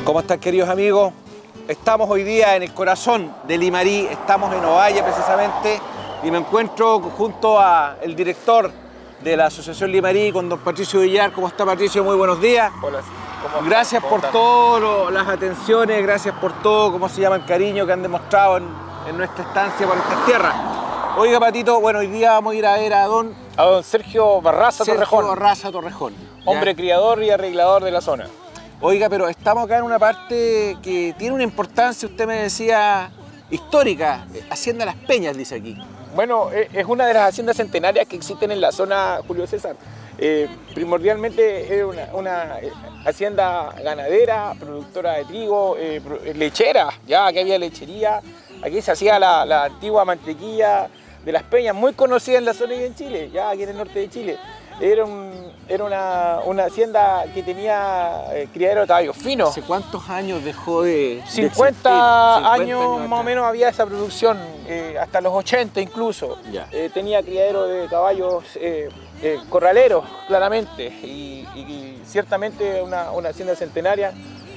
¿Cómo están, queridos amigos? Estamos hoy día en el corazón de Limarí, estamos en Ovalle precisamente, y me encuentro junto al director de la Asociación Limarí, con don Patricio Villar. ¿Cómo está, Patricio? Muy buenos días. Hola. Gracias por todas las atenciones, gracias por todo, ¿cómo se llama?, el cariño que han demostrado en nuestra estancia por estas tierras. Oiga, Patito, bueno, hoy día vamos a ir a ver a don Sergio Barraza Torrejón. Barraza Torrejón. Hombre criador y arreglador de la zona. Oiga, pero estamos acá en una parte que tiene una importancia, usted me decía, histórica. Hacienda Las Peñas, dice aquí. Bueno, es una de las haciendas centenarias que existen en la zona Julio César. Primordialmente es una hacienda ganadera, productora de trigo, lechera, ya aquí había lechería. Aquí se hacía la antigua mantequilla de Las Peñas, muy conocida en la zona y en Chile, ya aquí en el norte de Chile. Era una hacienda que tenía criadero de caballos finos. ¿Hace cuántos años dejó de 50 años más o menos había esa producción, hasta los 80 incluso. Tenía criadero de caballos corraleros, claramente, y ciertamente una hacienda centenaria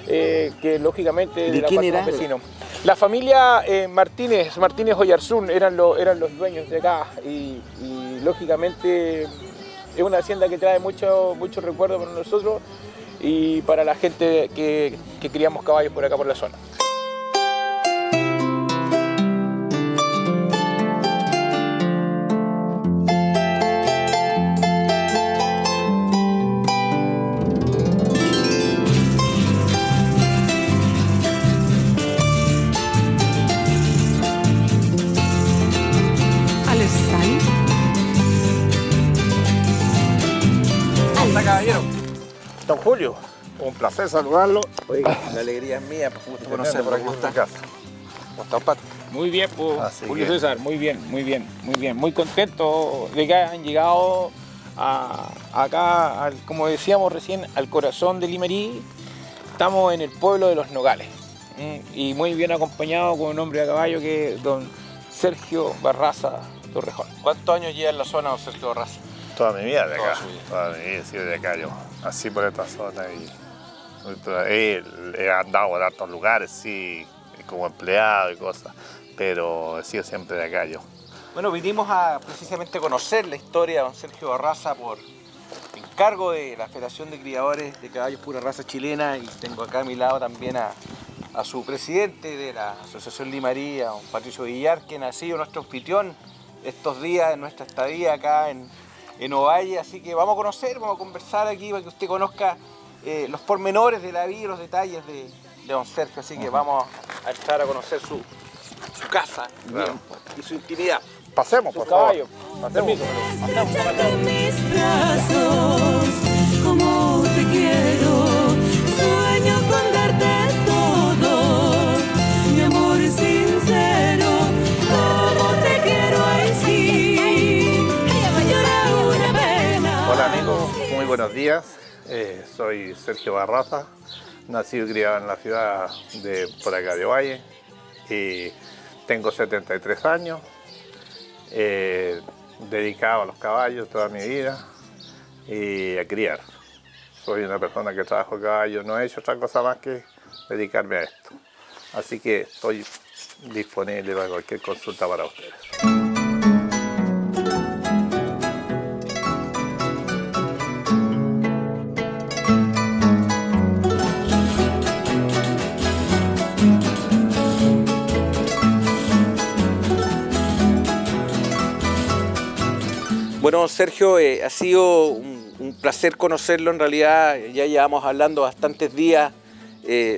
que lógicamente ¿De quién era? Vecino. La familia Martínez Oyarzún eran los dueños de acá y lógicamente es una hacienda que trae mucho recuerdo para nosotros y para la gente que criamos caballos por acá por la zona. Caballero. Don Julio, un placer saludarlo. Oiga, la alegría es mía, pues gusto conocerlo. ¿Cómo está? ¿Cómo está, Pato? Muy bien, pues, Julio César, muy bien. Muy contento de que hayan llegado acá, como decíamos recién, al corazón de Limarí. Estamos en el pueblo de Los Nogales y muy bien acompañado con un hombre a caballo que es don Sergio Barraza Torrejón. ¿Cuántos años lleva en la zona don Sergio Barraza? Toda mi vida de acá, toda mi vida he sido de acá yo, así por esta zona y he andado por hartos lugares, sí, como empleado y cosas, pero he sido siempre de acá yo. Bueno, vinimos a precisamente conocer la historia de don Sergio Barraza por encargo de la Federación de Criadores de Caballos Pura Raza Chilena, y tengo acá a mi lado también a su presidente de la Asociación Limarí, a don Patricio Villar, quien ha sido nuestro anfitrión estos días en nuestra estadía acá en Ovalle, así que vamos a conocer, vamos a conversar aquí para que usted conozca los pormenores de la vida y los detalles de don Sergio, así que vamos a entrar a conocer su casa y su intimidad. Pasemos, por favor. Pasemos. Mis brazos, como te quiero, sueño con darte todo, mi amor sincero, como te quiero, ay sí. Hola amigos, muy buenos días. Soy Sergio Barraza, nacido y criado en la ciudad de por acá de Ovalle y tengo 73 años, dedicado a los caballos toda mi vida y a criar. Soy una persona que trabajo caballos, no he hecho otra cosa más que dedicarme a esto. Así que estoy disponible para cualquier consulta para ustedes. Bueno, Sergio, ha sido un placer conocerlo. En realidad ya llevamos hablando bastantes días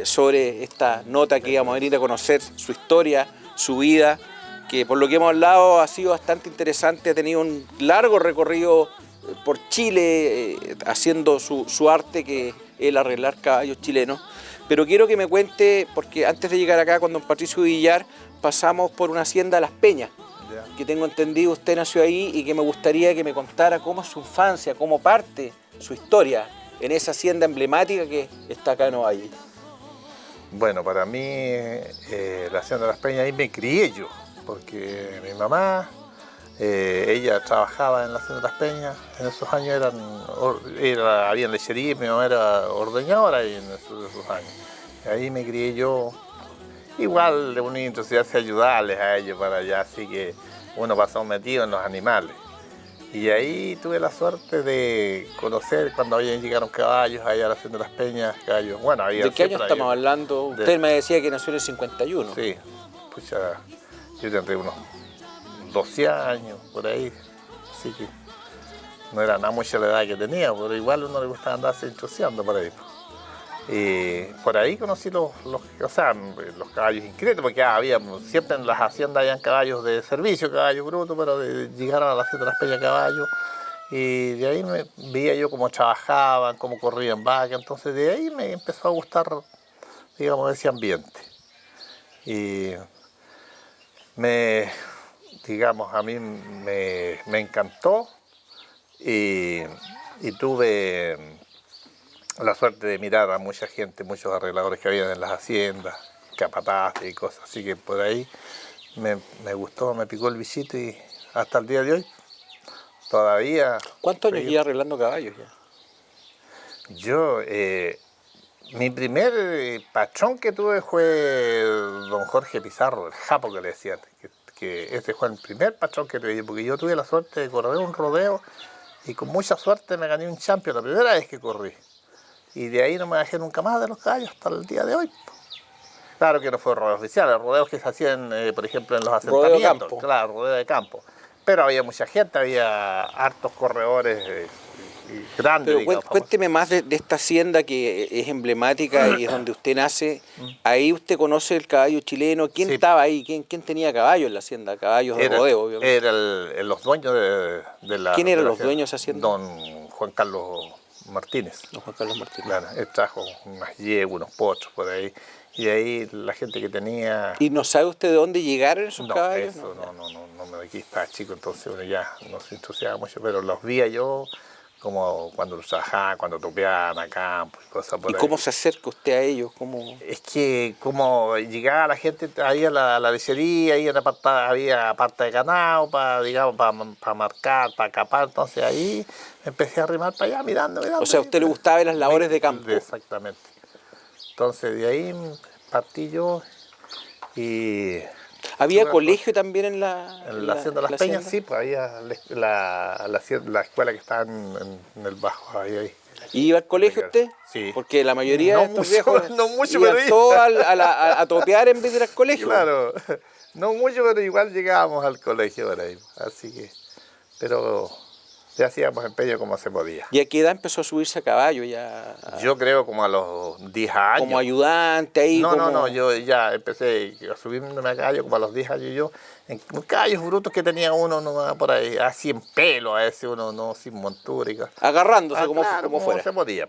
sobre esta nota que íbamos a venir a conocer, su historia, su vida, que por lo que hemos hablado ha sido bastante interesante, ha tenido un largo recorrido por Chile haciendo su arte, que es el arreglar caballos chilenos. Pero quiero que me cuente, porque antes de llegar acá con don Patricio Villar pasamos por una hacienda Las Peñas, que tengo entendido usted nació ahí, y que me gustaría que me contara cómo es su infancia, cómo parte su historia en esa hacienda emblemática que está acá en Ovalle. Bueno, para mí la hacienda Las Peñas ahí me crié yo, porque mi mamá Ella trabajaba en la Hacienda de las Peñas, en esos años había lechería, mi mamá era ordeñadora ahí en esos años. Y ahí me crié yo, igual de una entusiasmo ayudarles a ellos para allá, así que uno pasó metido en los animales. Y ahí tuve la suerte de conocer cuando llegaron caballos allá a la Hacienda de las Peñas, caballos. Bueno, había ¿De qué año estamos hablando? Usted me decía que nació en el 51. Sí, pues yo tendré unos 12 años por ahí, así que no era nada mucha la edad que tenía, pero igual a uno le gustaba andarse entusiasmando por ahí. Y por ahí conocí los caballos inscritos, porque había siempre en las haciendas habían caballos de servicio, caballos brutos, pero llegaron a la Hacienda de las Peñas caballos, y de ahí veía yo cómo trabajaban, cómo corrían vacas, entonces de ahí me empezó a gustar, digamos, ese ambiente. Y a mí me encantó y tuve la suerte de mirar a mucha gente, muchos arregladores que había en las haciendas, capataces y cosas, así que por ahí me gustó, me picó el bichito y hasta el día de hoy todavía... ¿Cuántos años lleva arreglando caballos ya? Yo, mi primer patrón que tuve fue don Jorge Pizarro, el Japo que le decían, que ese fue el primer patrón que tuve, porque yo tuve la suerte de correr un rodeo y con mucha suerte me gané un champion la primera vez que corrí. Y de ahí no me bajé nunca más de los caballos hasta el día de hoy. Claro que no fue rodeo oficial, los rodeos que se hacían, por ejemplo, en los asentamientos. Rodeo de campo. Claro, rodeo de campo. Pero había mucha gente, había hartos corredores grandes. Pero digamos, cuénteme más de esta hacienda que es emblemática y es donde usted nace. Ahí usted conoce el caballo chileno. ¿Quién estaba ahí? ¿Quién tenía caballos en la hacienda? Caballos de rodeo, obviamente. Eran los dueños de la... ¿Quién eran de la los dueños de esa hacienda? Don Juan Carlos Martínez. Don Juan Carlos Martínez. Claro, él trajo unas yeguas, unos potros por ahí. Y ahí la gente que tenía... ¿Y no sabe usted de dónde llegaron esos caballos? Eso no me aquí estaba chico, entonces uno ya no se entusiasma mucho, pero los vi yo como cuando los trabajaban, cuando topeaban a campo y cosas por ahí. ¿Y cómo se acerca usted a ellos? ¿Cómo? Es que como llegaba la gente ahí a la lechería, ahí había parte de ganado para, digamos, para marcar, para capar, entonces ahí me empecé a arrimar para allá mirando. O sea, ¿a usted le gustaba ver las labores de campo? Exactamente. Entonces de ahí partí yo y... ¿Había colegio también en la Hacienda de las Peñas? Sí, pues había la escuela que está en el bajo, ahí. ¿Y iba al colegio usted? Sí. Porque la mayoría de estos viejos no mucho, iban pero todos a topear en vez de ir al colegio. Claro, no mucho, pero igual llegábamos al colegio por ahí. Así que, pero ya hacíamos empeño como se podía. ¿Y a qué edad empezó a subirse a caballo? Yo creo como a los 10 años. ¿Como ayudante ahí? No, yo ya empecé a subirme a caballo como a los 10 años yo. En caballos brutos que tenía uno no, por ahí, así en pelo a ese uno, no sin montura y cosas. Agarrándose Claro, como fuera. se podía.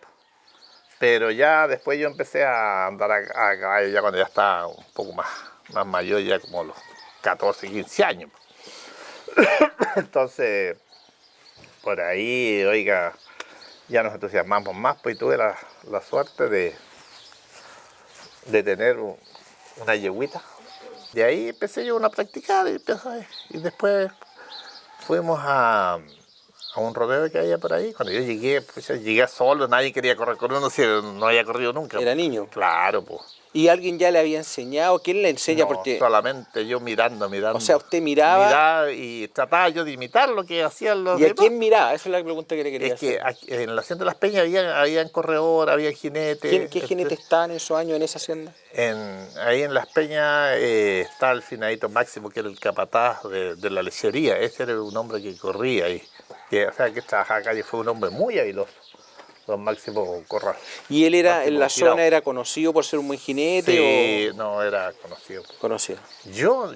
Pero ya después yo empecé a andar a caballo ya cuando ya estaba un poco más mayor, ya como a los 14, 15 años. Entonces... Por ahí, oiga, ya nos entusiasmamos más, pues tuve la suerte de tener una yeguita. De ahí empecé yo a practicar y después fuimos a un rodeo que había por ahí. Cuando yo llegué, pues llegué solo, nadie quería correr con uno, si no había corrido nunca. ¿Era niño? Claro, pues. ¿Y alguien ya le había enseñado? ¿Quién le enseña? No, porque solamente yo mirando. O sea, usted miraba y trataba yo de imitar lo que hacían los ¿Y a demás. quién miraba? Esa es la pregunta que le quería hacer. Es que en la Hacienda de las Peñas había corredor, había jinetes. ¿Qué jinetes estaban en esos años en esa hacienda? Ahí en Las Peñas está el finadito Máximo, que era el capataz de la lechería. Ese era un hombre que corría ahí. O sea, que trabajaba acá y fue un hombre muy habiloso, don Máximo Corral. ¿Y él era Máximo en la Tirado. zona era conocido por ser un buen jinete? Sí, no, era conocido. Conocido. Yo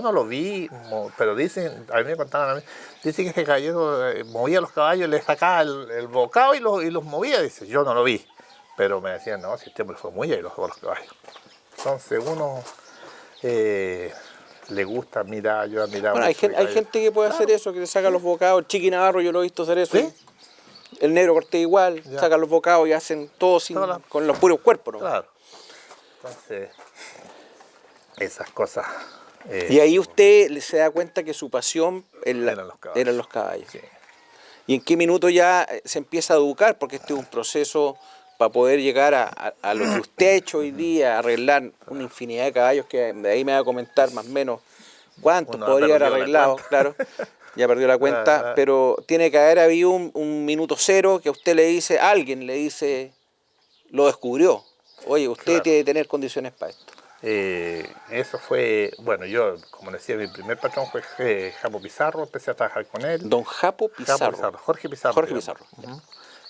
no lo vi, pero dicen, a mí me contaban, dicen que este caballero movía los caballos, le sacaba el bocado y los movía, dice, yo no lo vi. Pero me decían, no, si este hombre fue muy habiloso con los caballos. Entonces uno le gusta mirar, yo admiraba. Bueno, hay gente que puede hacer eso, que le saca los bocados. El Chiqui Navarro yo lo he visto hacer eso. ¿Sí? El Negro Cortés igual, Ya. sacan los bocados y hacen todo con los puros cuerpos, ¿no? Claro. Entonces, esas cosas Y ahí usted se da cuenta que su pasión Eran los caballos. eran los caballos. Sí. ¿Y en qué minuto ya se empieza a educar? Porque este es un proceso para poder llegar a lo que usted ha hecho hoy día, arreglar una infinidad de caballos, que de ahí me va a comentar más o menos cuántos Uno podría haber perdió la arreglado, cuenta. claro. Ya perdió la cuenta, pero tiene que haber habido un minuto cero que a usted le dice, alguien le dice, lo descubrió. Oye, usted Claro. tiene que tener condiciones para esto. Eso fue, bueno, yo, como decía, mi primer patrón fue Japo Pizarro, empecé a trabajar con él. Don Japo Pizarro. Jorge Pizarro. Jorge se llama. Pizarro. Ujú.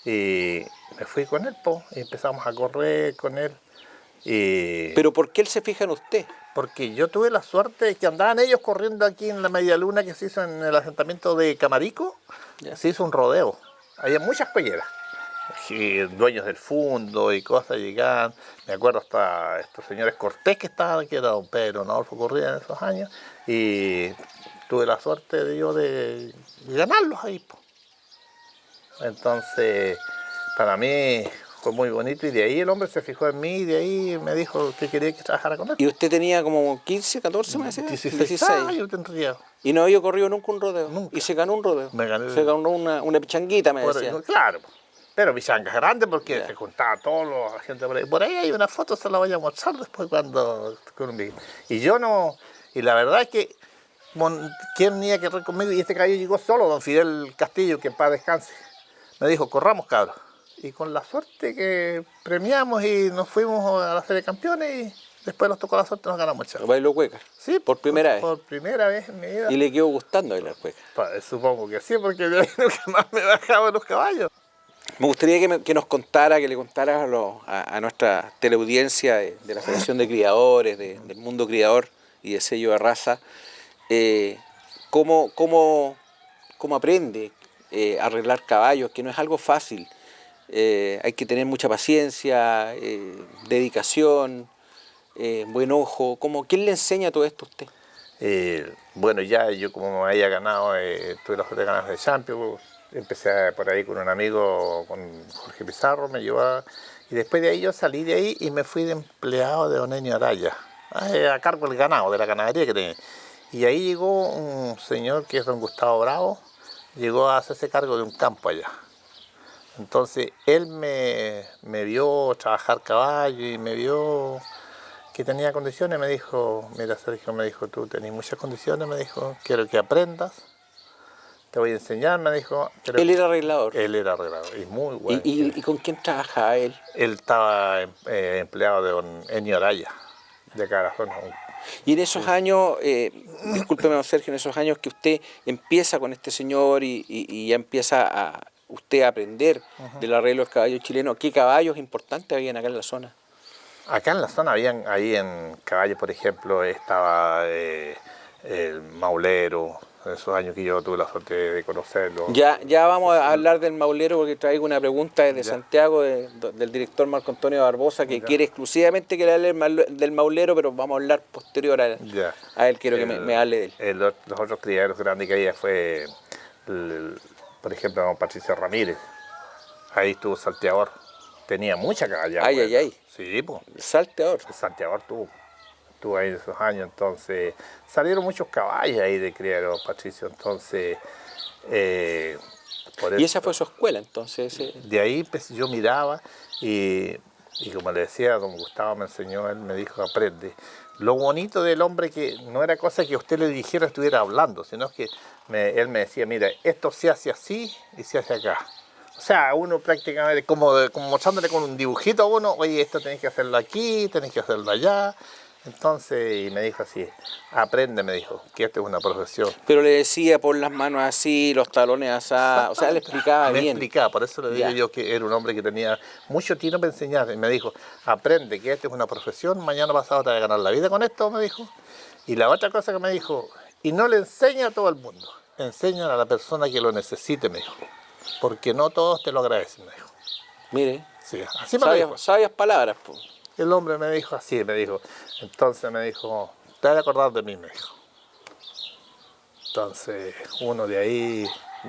Y me fui con él, y empezamos a correr con él. Y Pero ¿por qué él se fija en usted? porque yo tuve la suerte de que andaban ellos corriendo aquí en la media luna que se hizo en el asentamiento de Camarico, Ya. se hizo un rodeo. Había muchas colleras. Dueños del fondo y cosas llegaban. Me acuerdo hasta estos señores Cortés que estaban, que era don Pedro Adolfo Correa en esos años. Y tuve la suerte de ganarlos ahí, po. Entonces, para mí fue muy bonito y de ahí el hombre se fijó en mí y de ahí me dijo que quería que trabajara con él. Y usted tenía como 15, 14 meses. 16 años tendría. Y no había corrido nunca un rodeo. Nunca. Y se ganó un rodeo. Me gané. Se ganó una pichanguita, me decía. Claro, pero Villangas grande porque Ya. se juntaba la gente por ahí. Por ahí hay una foto, se la voy a mostrar después cuando... Y yo no... Y la verdad es que... ¿Quién tenía que correr conmigo? Y este caballo llegó solo, don Fidel Castillo, que en paz descanse. Me dijo, corramos, cabros. Y con la suerte que premiamos y nos fuimos a la serie de campeones y después nos tocó la suerte, nos ganamos el chavo. Bailó cueca. Sí, por primera vez. Por primera vez en mi vida. Y le quedó gustando bailar cueca. Supongo que sí, porque de ahí nunca más me bajaba los caballos. Me gustaría que nos contara, que le contara a nuestra teleaudiencia de la Federación de Criadores, del mundo criador y de sello de raza, cómo aprende a arreglar caballos, que no es algo fácil. Hay que tener mucha paciencia, dedicación, buen ojo. ¿Quién le enseña todo esto a usted? Bueno, ya yo como me había ganado, tuve la suerte de ganar el Champions, empecé por ahí con un amigo, con Jorge Pizarro, me llevaba, y después de ahí yo salí de ahí y me fui de empleado de don Enio Araya, a cargo del ganado, de la ganadería que tenía. Y ahí llegó un señor que es don Gustavo Bravo, llegó a hacerse cargo de un campo allá. Entonces él me vio trabajar caballo y me vio que tenía condiciones, me dijo, mira Sergio, me dijo, tú tenés muchas condiciones, me dijo, quiero que aprendas, te voy a enseñar, me dijo. Él era arreglador. Él era arreglador, y muy bueno. ¿Y con quién trabajaba él? Él estaba empleado de don Enio Araya, de acá de la zona. Y en esos años, discúlpeme don Sergio, en esos años que usted empieza con este señor y ya empieza usted a aprender del arreglo de los caballos chilenos, ¿qué caballos importantes habían acá en la zona? Acá en la zona habían, ahí en Caballo, por ejemplo, estaba el Maulero, en esos años que yo tuve la suerte de conocerlo. Ya vamos a hablar del Maulero porque traigo una pregunta desde Santiago del director Marco Antonio Barbosa que quiere exclusivamente que le hable del Maulero, pero vamos a hablar posterior a él, quiero que me hable de él. Los otros criaderos grandes que había fue, por ejemplo, don Patricio Ramírez, ahí estuvo Salteador, tenía mucha caballada. Ay. Sí, pues. Salteador. Salteador tuvo ahí esos años, entonces salieron muchos caballos ahí de criadero, Patricio, entonces... Y esa fue su escuela, entonces. De ahí pues, yo miraba y como le decía, don Gustavo me enseñó, él me dijo, aprende. Lo bonito del hombre que no era cosa que usted le dijera estuviera hablando, sino que él me decía, mira, esto se hace así y se hace acá. O sea, uno prácticamente, como mostrándole con un dibujito a uno, oye, esto tenés que hacerlo aquí, tenés que hacerlo allá. Entonces, y me dijo así, aprende, me dijo, que esto es una profesión. Pero le decía, pon las manos así, los talones así, o sea, le explicaba bien. Me explicaba, por eso le digo yo que era un hombre que tenía mucho tino para enseñar. Y me dijo, aprende, que esta es una profesión, mañana pasado te vas a ganar la vida con esto, me dijo. Y la otra cosa que me dijo, y no le enseña a todo el mundo, enseña a la persona que lo necesite, me dijo. Porque no todos te lo agradecen, me dijo. Mire, sí, así me lo dijo. Sabias palabras, pues. El hombre me dijo así, me dijo. Entonces me dijo, te vas a acordar de mí, me dijo. Entonces, uno de ahí,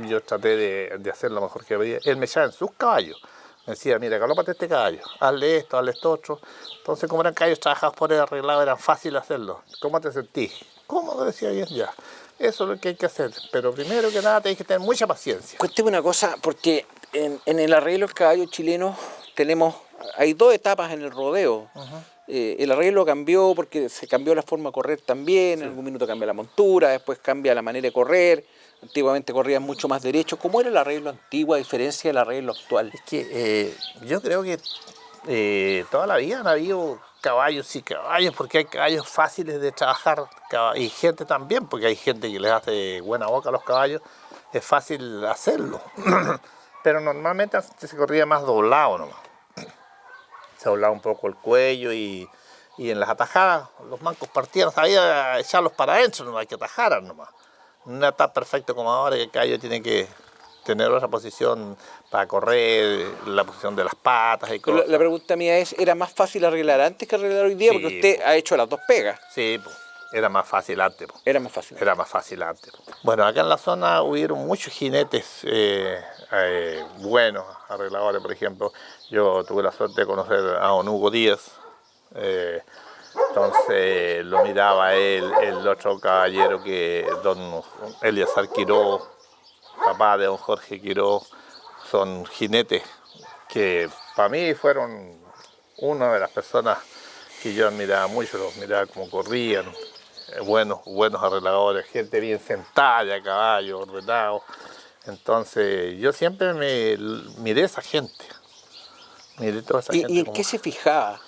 yo traté de hacer lo mejor que podía. Él me echaba en sus caballos. Me decía, mira, galópate este caballo, hazle esto otro. Entonces, como eran caballos trabajados por él arreglados, era fácil hacerlo. ¿Cómo te sentís? cómodo, decía bien, ya. Eso es lo que hay que hacer, pero primero que nada tenés que tener mucha paciencia. Cuénteme una cosa, porque en el arreglo del caballo chileno hay 2 etapas en el rodeo. El arreglo cambió porque se cambió la forma de correr también, en algún minuto cambia la montura, después cambia la manera de correr, antiguamente corrían mucho más derecho. ¿Cómo era el arreglo antiguo a diferencia del arreglo actual? Es que yo creo que toda la vida han habido caballos y caballos, porque hay caballos fáciles de trabajar y gente también, porque hay gente que les hace buena boca a los caballos, es fácil hacerlo. Pero normalmente se corría más doblado nomás. Se doblaba un poco el cuello y en las atajadas los mancos partían, sabía echarlos para adentro, no hay que atajaran nomás. No está perfecto como ahora, que el caballo tiene que tener otra posición para correr, la posición de las patas y cosas. La pregunta mía es, ¿era más fácil arreglar antes que arreglar hoy día? Sí, Porque usted ha hecho las 2 pegas. Sí, pues, era más fácil antes. Pues. Era más fácil. Era más fácil antes. Bueno, acá en la zona hubieron muchos jinetes buenos, arregladores, por ejemplo. Yo tuve la suerte de conocer a don Hugo Díaz. Entonces lo miraba él, el otro caballero que don Eliazar Quiró, papá de don Jorge Quiró, son jinetes que para mí fueron una de las personas que yo admiraba mucho, los miraba como corrían, buenos arregladores, gente bien sentada a caballo, ordenado. Entonces yo siempre miré a esa gente, miré toda esa gente. ¿Y en qué se fijaba?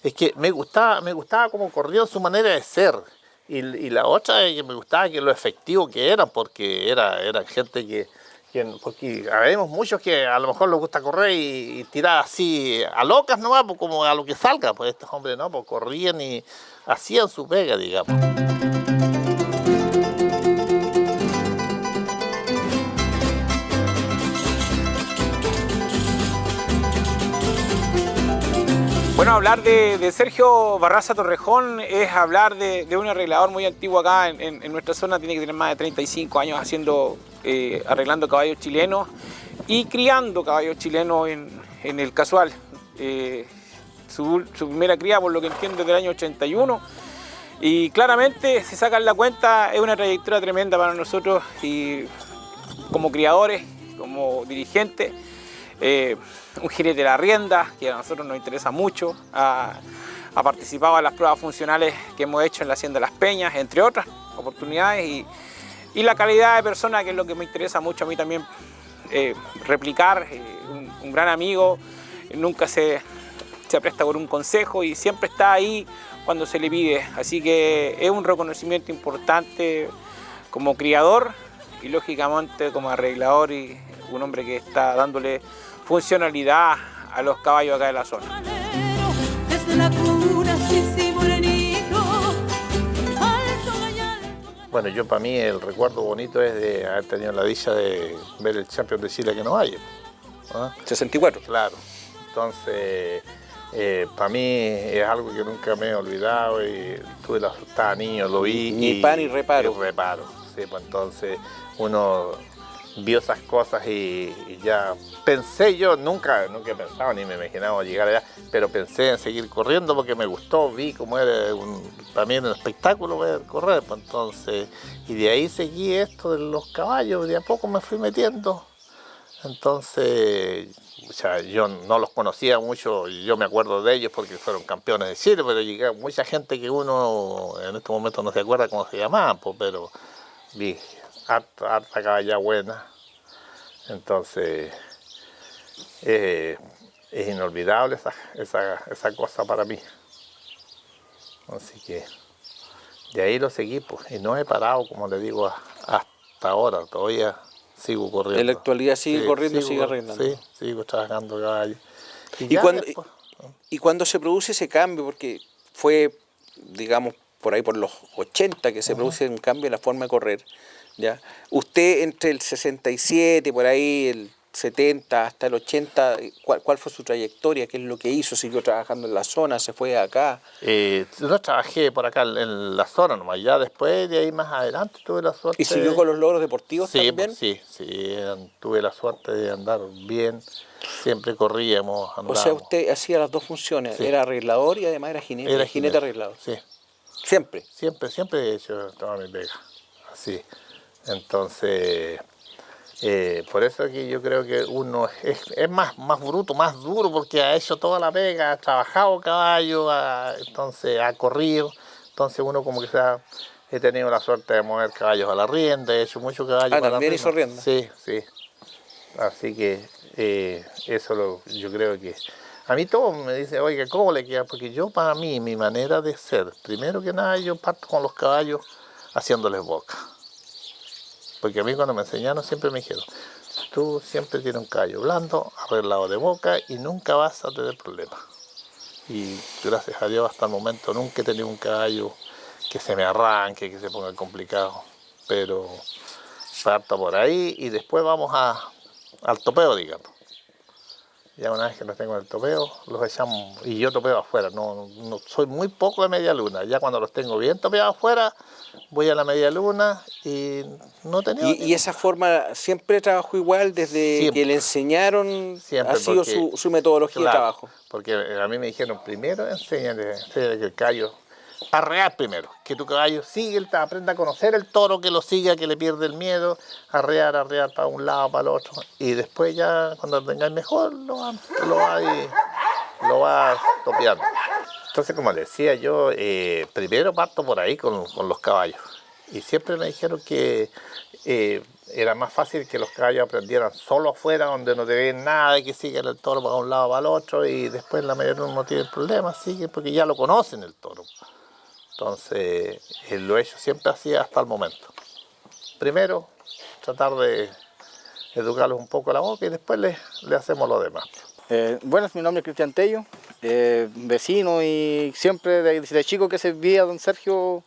Es que me gustaba cómo corrían, su manera de ser. Y la otra es que me gustaba que lo efectivo que eran, porque eran gente porque habemos muchos que a lo mejor les gusta correr y tirar así a locas nomás, pues, como a lo que salga. Pues estos hombres no, pues corrían y hacían su pega, digamos. Bueno, hablar de Sergio Barraza Torrejón es hablar de un arreglador muy antiguo acá en nuestra zona. Tiene que tener más de 35 años arreglando caballos chilenos y criando caballos chilenos en el casual. Su primera cría, por lo que entiendo, es del año 81. Y claramente, si sacan la cuenta, es una trayectoria tremenda para nosotros y como criadores, como dirigentes. Un jinete de la rienda, que a nosotros nos interesa mucho, ha participado en las pruebas funcionales que hemos hecho en la Hacienda Las Peñas, entre otras oportunidades, y la calidad de persona, que es lo que me interesa mucho a mí también replicar. Un gran amigo, nunca se apresta por un consejo y siempre está ahí cuando se le pide, así que es un reconocimiento importante como criador y lógicamente como arreglador, y un hombre que está dándole funcionalidad a los caballos acá de la zona. Bueno, yo para mí el recuerdo bonito es de haber tenido la dicha de ver el Champion de Chile que nos hay. ¿Ah? 64. Claro. Entonces, para mí es algo que nunca me he olvidado y estaba niño, lo vi. Ni pan ni reparo. Y reparo, sí, pues entonces uno vio esas cosas y ya pensé, yo nunca he pensado ni me imaginaba llegar allá, pero pensé en seguir corriendo porque me gustó, vi cómo era para mí era un espectáculo ver correr, pues entonces, y de ahí seguí esto de los caballos, de a poco me fui metiendo. Entonces, o sea, yo no los conocía mucho, yo me acuerdo de ellos porque fueron campeones de Chile, pero llegó mucha gente que uno en este momento no se acuerda cómo se llamaban, pues, pero vi harta caballa buena. Entonces, es inolvidable esa cosa para mí. Así que de ahí lo seguí, pues, y no he parado, como le digo, hasta ahora, todavía sigo corriendo. En la actualidad sigue corriendo, sigue arreglando. Sí, sigo trabajando caballo. ¿Y cuando se produce ese cambio? Porque fue, digamos, por ahí por los 80 que se produce un cambio en la forma de correr. ¿Ya? Usted entre el 67, por ahí el 70 hasta el 80, ¿cuál fue su trayectoria? ¿Qué es lo que hizo? ¿Siguió trabajando en la zona? ¿Se fue acá? Yo trabajé por acá en la zona nomás, ya después de ahí más adelante tuve la suerte. ¿Y siguió con los logros deportivos también? Sí, tuve la suerte de andar bien, siempre corríamos, andábamos. O sea, usted hacía las 2 funciones, Sí. Era arreglador y además era jinete, Era jinete arreglador. Sí. Siempre. Siempre he hecho toda mi pega, así. Entonces, por eso que yo creo que uno es más bruto, más duro, porque ha hecho toda la pega, ha trabajado caballo, entonces ha corrido. Entonces uno como que he tenido la suerte de mover caballos a la rienda, he hecho muchos caballos a la ¿también rienda. hizo rienda? Sí. Así que yo creo que... A mí todos me dicen, oiga, ¿cómo le queda? Porque yo, para mí, mi manera de ser, primero que nada, yo parto con los caballos haciéndoles boca. Porque a mí cuando me enseñaron siempre me dijeron, tú siempre tienes un caballo blando, arreglado de boca y nunca vas a tener problemas. Y gracias a Dios hasta el momento nunca he tenido un caballo que se me arranque, que se ponga complicado. Pero parto por ahí y después vamos al topeo, digamos. Ya una vez que los tengo en el topeo, los echamos, y yo topeo afuera, no soy muy poco de media luna. Ya cuando los tengo bien topeados afuera, voy a la media luna y no he tenido... ¿Y esa forma siempre trabajó igual desde Siempre. que le enseñaron? Siempre, ¿Ha sido porque, su metodología de claro, trabajo? Porque a mí me dijeron, primero enséñale que el caballo, arrear primero, que tu caballo aprenda a conocer el toro, que lo siga, que le pierde el miedo, arrear para un lado, para el otro, y después ya cuando lo tengáis mejor, lo vas topeando. Entonces, como decía yo, primero parto por ahí con los caballos, y siempre me dijeron que era más fácil que los caballos aprendieran solo afuera, donde no te ven nada, y que sigan el toro para un lado, para el otro, y después la mayoría no tiene problemas, siguen porque ya lo conocen el toro. Entonces, lo he hecho siempre así hasta el momento. Primero, tratar de educarlos un poco la boca y después le hacemos lo demás. Bueno, mi nombre es Cristian Tello, vecino, y siempre desde chico que se veía a don Sergio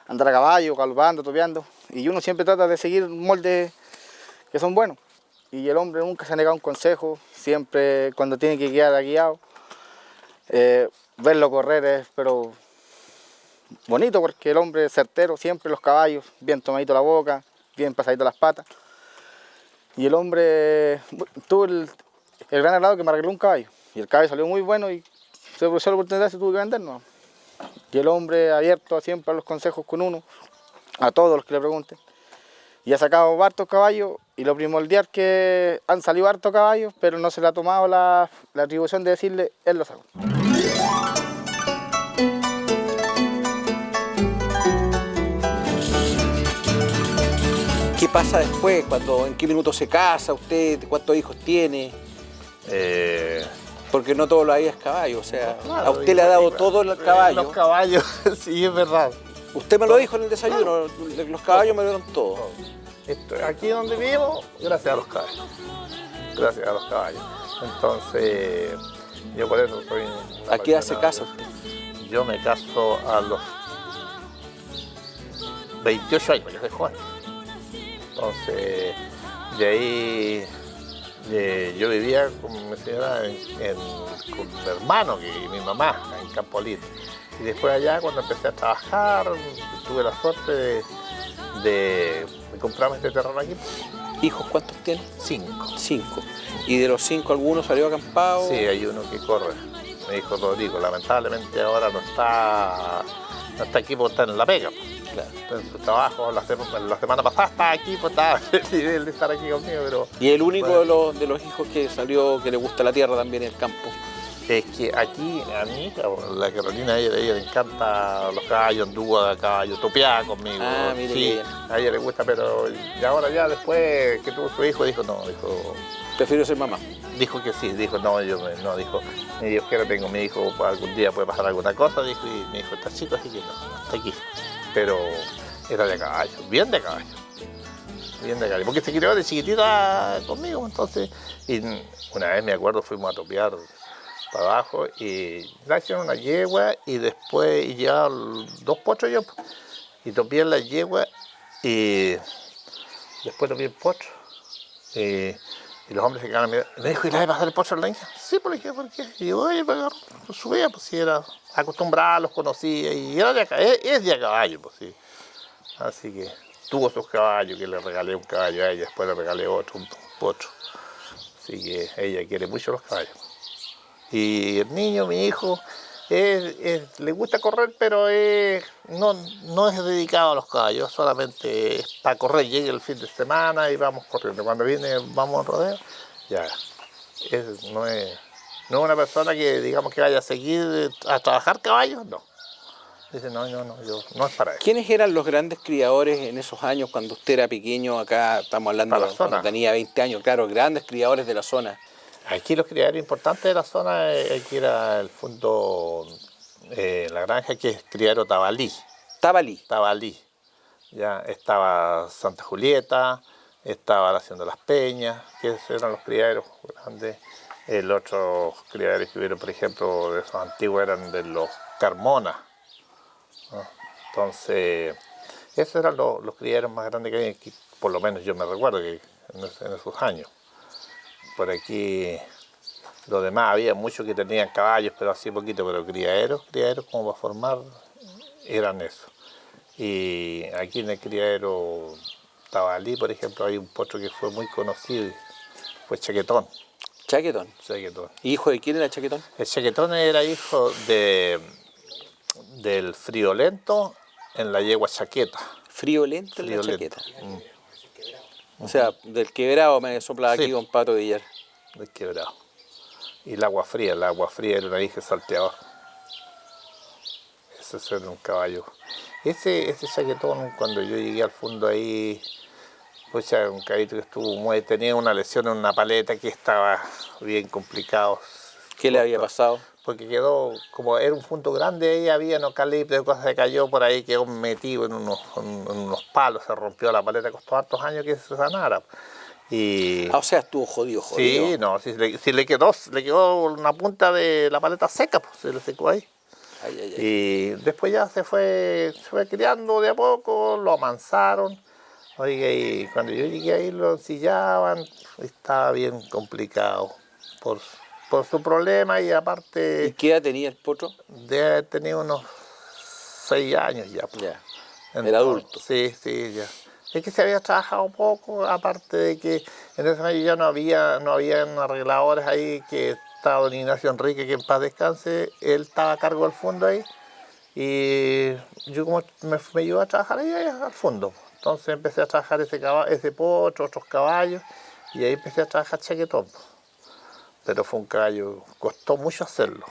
andar a caballo, galopando, topeando, y uno siempre trata de seguir moldes que son buenos. Y el hombre nunca se ha negado un consejo, siempre cuando tiene que guiar ha guiado. Verlo correr es pero bonito, porque el hombre es certero, siempre los caballos, bien tomadito la boca, bien pasadito las patas. Y el hombre tuvo el gran agrado que me arregló un caballo, y el caballo salió muy bueno y se aprovechó la oportunidad, se tuvo que vender, ¿no? Y el hombre abierto siempre a los consejos con uno, a todos los que le pregunten. Y ha sacado hartos caballos, y lo primordial que han salido hartos caballos, pero no se le ha tomado la atribución de decirle, él lo sacó. ¿Qué pasa después? ¿En qué minuto se casa usted? ¿Cuántos hijos tiene? Porque no todo lo hay es caballo, o sea, Claro, a usted le ha dado todo el caballo. Los caballos, sí, es verdad. Usted me lo dijo en el desayuno, los caballos me dieron todo. Aquí donde vivo, gracias a los caballos. Gracias a los caballos. Entonces, yo por eso soy... ¿A qué hace casa usted? Yo me caso a los 28 años, yo soy joven. Entonces, de ahí yo vivía con mi señora con mi hermano y mi mamá en Campo Libre. Y después allá, cuando empecé a trabajar, tuve la suerte de comprarme este terreno aquí. ¿Hijos cuántos tiene? 5. 5. ¿Y de los 5 alguno salió acampado? Sí, hay uno que corre, mi hijo Rodrigo. Lamentablemente ahora no está aquí porque está en la pega. Claro. Está en su trabajo, la semana pasada estaba aquí, pues estaba feliz de estar aquí conmigo, pero... ¿Y el único bueno, de los hijos que salió, que le gusta la tierra también, el campo? Es que aquí, a mí, la Carolina, a ella le encanta los caballos, anduvo a caballo, topeaba conmigo. Ah, mire sí, bien. a ella le gusta, pero y ahora ya después que tuvo su hijo, dijo, Prefiero ser mamá. dijo que sí, dijo, no, dijo, ni Dios quiera tengo mi hijo, algún día puede pasar alguna cosa, dijo, y mi hijo está chico, así que no, está aquí. Pero era de caballo, bien de caballo. Bien de caballo, porque se crió de chiquitita conmigo, entonces, y una vez me acuerdo, fuimos a topear para abajo y nacieron una yegua y después llevaban 2 potros yo, y topié en la yegua y después topié el potro y los hombres se quedaron a mirar. Me dijo, ¿y le vas a pasar el potro a la niña? Sí, pues le dije, ¿por qué? Y yo, oye, pues subía, pues si era acostumbrada, los conocía y era es de a caballo, pues sí. Así que tuvo sus caballos, que le regalé un caballo a ella, después le regalé otro, un potro. Así que ella quiere mucho los caballos. Y el niño, mi hijo, Le gusta correr, pero no es dedicado a los caballos, solamente es para correr. Llega el fin de semana y vamos corriendo. Cuando viene, vamos al rodeo, ya. No es una persona que, digamos, que vaya a seguir a trabajar caballos, no. Dice, no, no es para eso. ¿Quiénes eran los grandes criadores en esos años cuando usted era pequeño? Acá estamos hablando Para la de cuando zona. tenía 20 años, claro, grandes criadores de la zona. Aquí los criaderos importantes de la zona, aquí era el fondo, la granja que es criadero Tabalí. Tabalí. Ya estaba Santa Julieta, estaba la Hacienda de las Peñas, que esos eran los criaderos grandes. El otro criaderos que hubieron, por ejemplo, de esos antiguos eran de los Carmona, ¿no? Entonces, esos eran los criaderos más grandes que había, que por lo menos yo me recuerdo que en esos años. Por aquí, los demás, había muchos que tenían caballos, pero así poquito, pero criaderos como para formar, eran esos. Y aquí en el criadero Tabalí, por ejemplo, hay un potro que fue muy conocido, fue Chaquetón. Chaquetón. ¿Hijo de quién era Chaquetón? El Chaquetón era hijo del friolento en la yegua Chaqueta. Friolento en la Friolento. Chaqueta. O sea, del quebrado me soplaba Sí. aquí con Pato Villar. Del quebrado. Y el agua fría era una hija de salteador. Ese era un caballo. Ese Chaquetón, cuando yo llegué al fondo ahí, pues un caballito que tenía una lesión en una paleta que estaba bien complicado. ¿Qué le había pasado? Porque quedó, como era un fondo grande, ahí había eucalipto, cosas, se cayó por ahí, quedó metido en unos palos, se rompió la paleta, costó hartos años que se sanara. Y O sea, estuvo jodido. sí, no, sí le quedó una punta de la paleta seca, pues se le secó ahí. Ay. Y después ya se fue criando de a poco, lo amansaron. Oiga, y cuando yo llegué ahí lo ensillaban, estaba bien complicado por su problema y aparte ¿Y qué edad tenía el potro? de haber tenido unos 6 años ya. Pues. Ya. Entonces, Era adulto. Sí, ya. Es que se había trabajado poco, aparte de que en ese año ya no habían arregladores ahí, que estaba don Ignacio Enrique, que en paz descanse, él estaba a cargo del fondo ahí, y yo como me llevó a trabajar ahí al fondo. Entonces empecé a trabajar ese potro, otros caballos, y ahí empecé a trabajar Chaquetón. Pero fue un caballo, costó mucho hacerlo.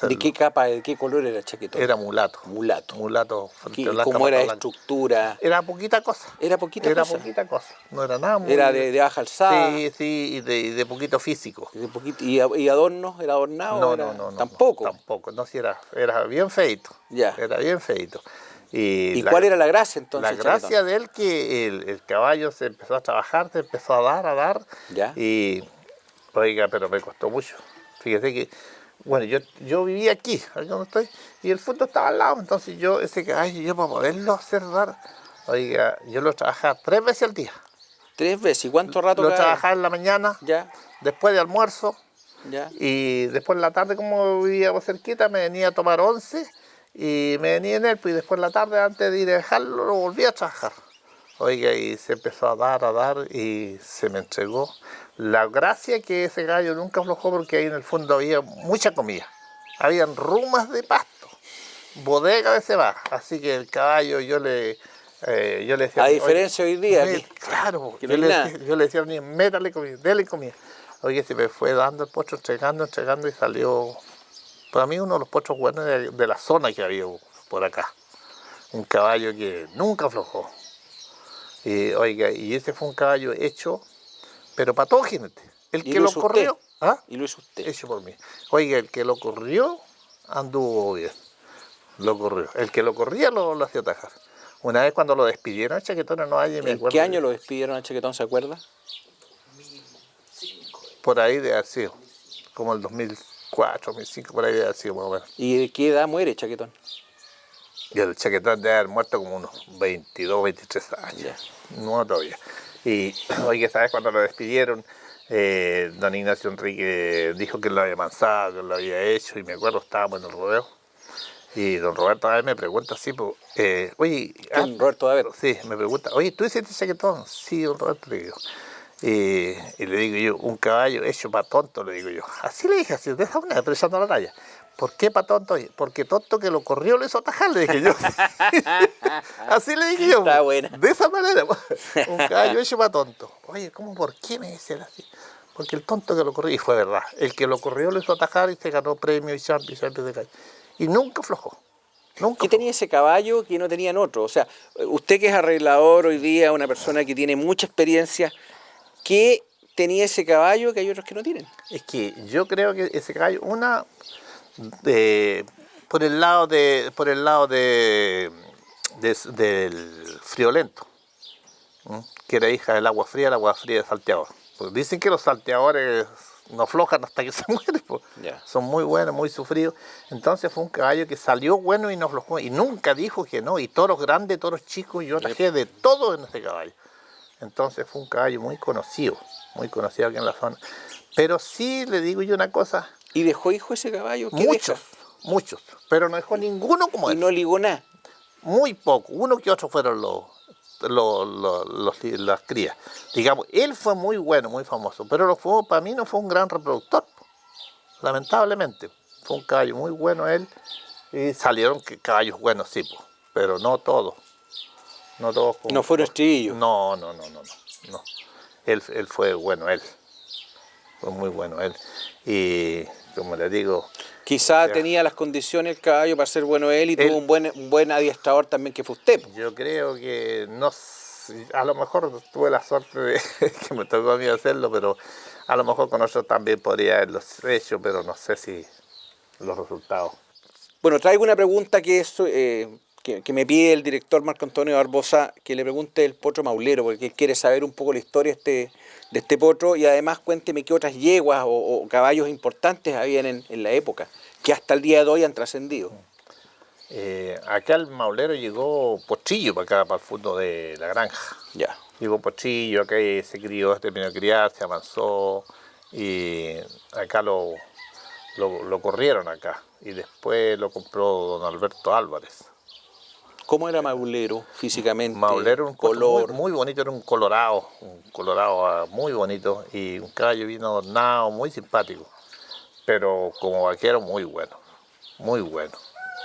¿De qué capa, de qué color era Chaquetón? Era mulato. Mulato. Frente ¿Qué- blanca, ¿Cómo era pata de blanca. estructura? Era poquita cosa. Era poquita cosa. No era nada muy... Era de baja alzada. Sí, y de poquito físico. De poquito, ¿y adornos? ¿Era adornado? No. ¿Tampoco? Tampoco, no, sí era bien feito. Ya. Era bien feito. ¿Y cuál era la gracia entonces? La gracia de él que el caballo se empezó a trabajar, se empezó a dar. Ya. Y, oiga, pero me costó mucho. Fíjese que, bueno, yo vivía aquí donde estoy, y el fondo estaba al lado. Entonces ese caballo, yo para poderlo hacer dar, oiga, yo lo trabajaba 3 veces al día. 3 veces. ¿Y cuánto rato Lo cae? trabajaba en la mañana, Ya, después de almuerzo, ya. y después en la tarde, como vivíamos cerquita, me venía a tomar 11 y me venía en él, pues, y después en la tarde, antes de ir a dejarlo, lo volví a trabajar. Oiga, y se empezó a dar, y se me entregó. La gracia que ese gallo nunca aflojó, porque ahí en el fondo había mucha comida. Habían rumas de pasto, bodega de cebada, así que el caballo yo le decía... A diferencia hoy día, claro, que no hay nada. yo le decía a niño, métale comida, dele comida. Oye, se me fue dando el potro, entregando, y salió, para mí, uno de los potros buenos de la zona que había por acá. Un caballo que nunca aflojó. Y, oiga, y ese fue un caballo hecho, pero para todo jinete. El ¿Y que lo lo hizo corrió, usted? ¿ah? Y lo hizo usted. Hecho por mí. Oiga, el que lo corrió, anduvo bien. Lo corrió. El que lo corría lo hacía atajar. Una vez cuando lo despidieron, Chaquetón no hay, me ¿En acuerdo. qué año lo despidieron a Chaquetón, se acuerda? Por ahí de haber sido, como el 2004, 2005, por ahí de haber sido más o menos. ¿Y de qué edad muere Chaquetón? Y el Chaquetón debe haber muerto como unos 22, 23 años. Ya. No todavía. Y, oye, ¿sabes? Cuando lo despidieron, don Ignacio Enrique dijo que lo había amansado, que lo había hecho, y me acuerdo, estábamos en el rodeo. Y don Roberto a veces me pregunta así, pues, oye... ¿Quién? Roberto David. Sí, me pregunta, oye, ¿tú hiciste Chaquetón? Sí, don Roberto, le digo. Y le digo yo, un caballo hecho para tonto, le digo yo. Así le dije, así, de esa manera, pero echando la talla. ¿Por qué para tonto? Porque tonto que lo corrió lo hizo atajar, le dije yo. Así le dije yo. Está buena. De esa manera. Un caballo hecho para tonto. Oye, ¿cómo por qué me dicen así? Porque el tonto que lo corrió, y fue verdad, el que lo corrió lo hizo atajar y se ganó premio y champion de calle. Y nunca aflojó. Nunca. ¿Qué tenía ese caballo que no tenían otro? O sea, usted que es arreglador hoy día, una persona que tiene mucha experiencia, ¿qué tenía ese caballo que hay otros que no tienen? Es que yo creo que ese caballo, por el lado del friolento, que era hija del agua fría de salteador. Pues dicen que los salteadores no aflojan hasta que se mueren, pues. Ya. Son muy buenos, muy sufridos. Entonces fue un caballo que salió bueno y no aflojó, y nunca dijo que no, y toros grandes, toros chicos, yo traje de todo en ese caballo. Entonces fue un caballo muy conocido aquí en la zona. Pero sí le digo yo una cosa, ¿Y dejó hijo ese caballo? ¿Qué muchos, pero no dejó ninguno como deja? Y él. no ligó nada. Muy poco, uno que otro fueron las crías. Digamos, él fue muy bueno, muy famoso, pero para mí no fue un gran reproductor, lamentablemente. Fue un caballo muy bueno él, y salieron caballos buenos, sí, pero no todos. No todos. No fueron estribillos. No. Él fue bueno, él. Fue muy bueno él. Y como le digo, Quizá tenía las condiciones el caballo para ser bueno él y Él- tuvo un buen adiestrador también que fue usted. yo creo que a lo mejor tuve la suerte de que me tocó a mí hacerlo, pero a lo mejor con otros también podría haberlo hecho, pero no sé si los resultados. Bueno, traigo una pregunta que me pide el director Marco Antonio Barbosa, que le pregunte el potro maulero, porque él quiere saber un poco la historia de este potro, y además cuénteme qué otras yeguas o caballos importantes habían en la época, que hasta el día de hoy han trascendido. Acá al maulero llegó Potrillo para acá, para el fondo de la granja. Ya. Llegó Potrillo, acá se crió, terminó de criar, se avanzó, y acá lo corrieron acá, y después lo compró don Alberto Álvarez. ¿Cómo era maulero físicamente? Maulero era un color. muy bonito, era un colorado muy bonito, y un caballo bien adornado, muy simpático, pero como vaquero muy bueno,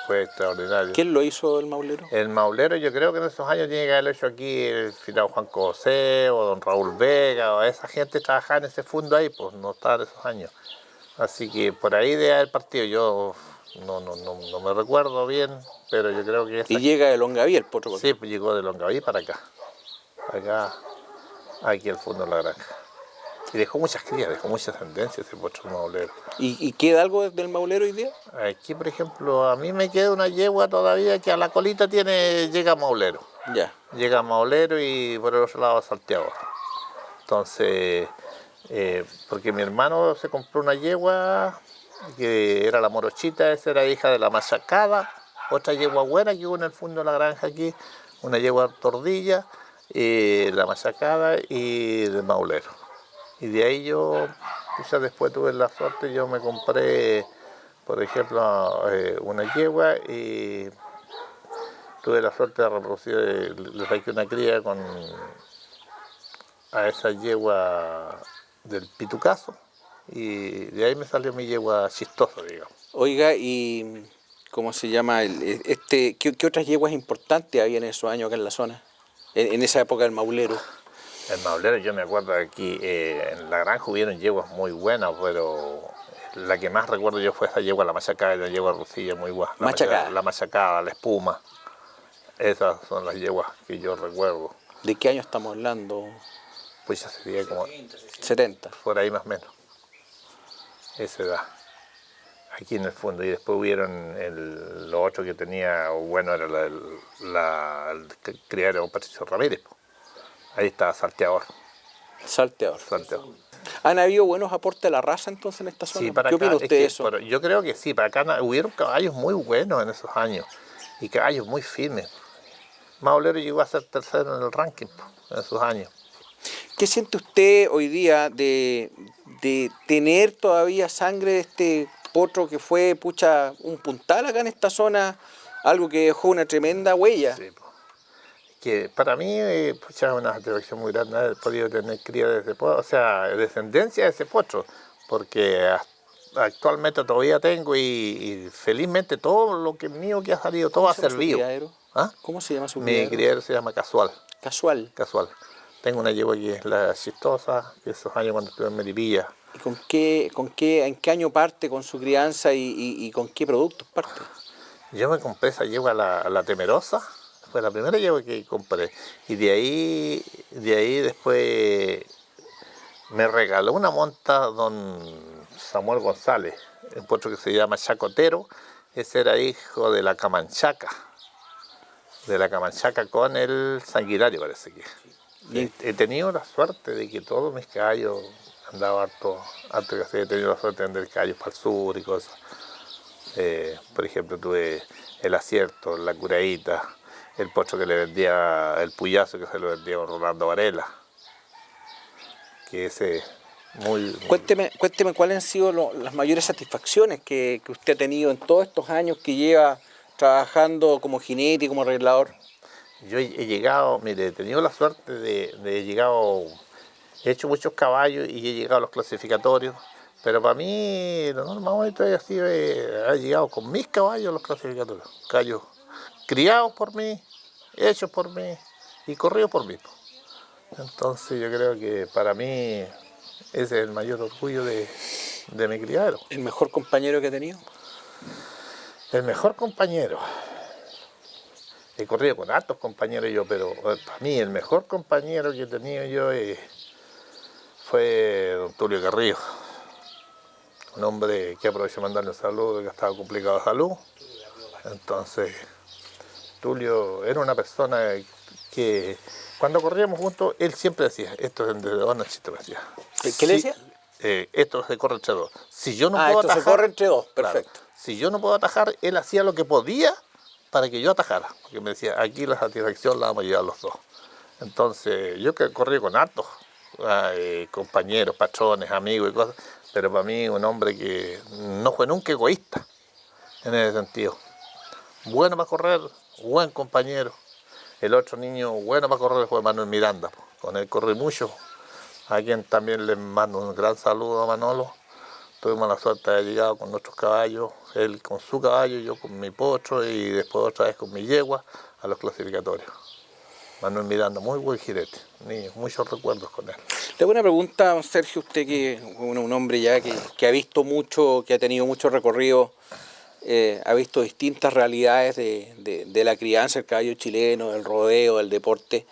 fue extraordinario. ¿Quién lo hizo el maulero? El maulero yo creo que en esos años tiene que haberlo hecho aquí el finado Juan José o don Raúl Vega, o esa gente trabajaba en ese fondo ahí, pues no estaba en esos años. Así que por ahí de haber partido, yo no me recuerdo bien, pero yo creo que Y llega de Longaví el potro. sí, pues llegó de Longaví para acá, aquí al fondo de la granja. Y dejó muchas crías, dejó mucha ascendencia ese potro maulero. ¿Y queda algo del maulero hoy día? Aquí, por ejemplo, a mí me queda una yegua todavía que a la colita llega maulero. Ya. Llega maulero y por el otro lado salteador. Entonces, porque mi hermano se compró una yegua que era la morochita, esa era hija de la machacada, otra yegua buena que hubo en el fondo de la granja aquí, una yegua tordilla, la machacada y de maulero. Y de ahí yo, ya después tuve la suerte, yo me compré, por ejemplo, una yegua, y tuve la suerte de reproducir, le saqué una cría a esa yegua del pitucazo, y de ahí me salió mi yegua chistosa, digamos. Oiga, ¿y cómo se llama? ¿Qué otras yeguas importantes había en esos años acá en la zona? En esa época del maulero. El maulero, yo me acuerdo que aquí en la granja hubieron yeguas muy buenas, pero la que más recuerdo yo fue esa yegua, la machacada, y la yegua rusilla muy buena. La machacada, la espuma. Esas son las yeguas que yo recuerdo. ¿De qué año estamos hablando? Pues ya sería como 70. por ahí más o menos. Esa edad. Aquí en el fondo. Y después hubieron los otros que tenía, bueno, era el criadero Patricio Ramírez. Ahí estaba salteador. Salteador. Salteador. ¿Han habido buenos aportes a la raza entonces en esta zona? Sí, para ¿Qué acá, opina usted de eso? pero yo creo que sí, para acá hubieron caballos muy buenos en esos años y caballos muy firmes. Maulero llegó a ser tercero en el ranking en esos años. ¿Qué siente usted hoy día de tener todavía sangre de este potro que fue, un puntal acá en esta zona? Algo que dejó una tremenda huella. Sí, que para mí es una satisfacción muy grande haber podido tener cría de ese potro, o sea, descendencia de ese potro, porque actualmente todavía tengo y felizmente todo lo que mío que ha salido, todo ha ¿Cómo se llama su servido. criadero? ¿Ah? ¿Cómo se llama su Mi criadero? criadero se llama Casual. Casual. Casual. Tengo una yegua que es la chistosa, de esos años cuando estuve en Melipilla. ¿Y en qué año parte con su crianza y con qué productos parte? Yo me compré esa yegua, la Temerosa, fue la primera yegua que compré. Y de ahí después me regaló una monta don Samuel González, un potro que se llama Chacotero. Ese era hijo de la Camanchaca con el Sanguinario, parece que. He tenido la suerte de que todos mis caballos andaba harto que he tenido la suerte de vender caballos para el sur y cosas. Por ejemplo, tuve el Acierto, la Curadita, el potro que le vendía, el Puyazo que se lo vendía a Rolando Varela. Que ese muy... Cuénteme cuáles han sido las mayores satisfacciones que usted ha tenido en todos estos años que lleva trabajando como jinete y como arreglador. Yo he llegado, mire, he tenido la suerte he hecho muchos caballos y he llegado a los clasificatorios, pero para mí lo más bonito ha sido haber llegado con mis caballos a los clasificatorios. Caballos criados por mí, hechos por mí y corridos por mí. Entonces yo creo que para mí ese es el mayor orgullo de mi criadero. ¿El mejor compañero que ha tenido? El mejor compañero. He corrido con hartos compañeros yo, pero para mí el mejor compañero que he tenido yo fue don Tulio Carrillo. Un hombre que aprovecho de mandarle un saludo, que estaba complicado de salud. Entonces, Tulio era una persona que cuando corríamos juntos, él siempre decía, esto es de dos, Nachito, me decía. ¿Qué le decía? Esto se corre entre dos. Si yo no puedo esto atajar, se corre entre dos, perfecto. Claro, si yo no puedo atajar, él hacía lo que podía para que yo atajara. Porque me decía, aquí la satisfacción la vamos a llevar los dos. Entonces, yo que corrí con hartos compañeros, patrones, amigos y cosas, pero para mí un hombre que no fue nunca egoísta en ese sentido. Bueno para correr, buen compañero. El otro niño bueno para correr fue Manuel Miranda, con él corrí mucho, a quien también le mando un gran saludo a Manolo. Tuvimos la suerte de haber llegado con nuestros caballos, él con su caballo, yo con mi potro y después otra vez con mi yegua a los clasificatorios. Manuel Miranda, muy buen jinete, muchos recuerdos con él. Le hago una pregunta, Sergio, usted que es un hombre ya que ha visto mucho, que ha tenido mucho recorrido, ha visto distintas realidades de la crianza del caballo chileno, del rodeo, del deporte.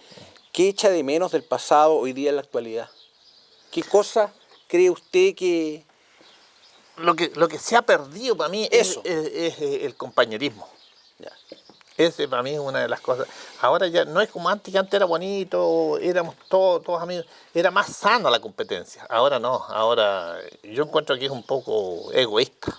¿Qué echa de menos del pasado hoy día en la actualidad? ¿Qué cosa cree usted que...? Lo que se ha perdido para mí es el compañerismo. Ya. Ese para mí es una de las cosas. Ahora ya no es como antes, que antes era bonito, éramos todos amigos, era más sana la competencia. Ahora no, ahora yo encuentro que es un poco egoísta.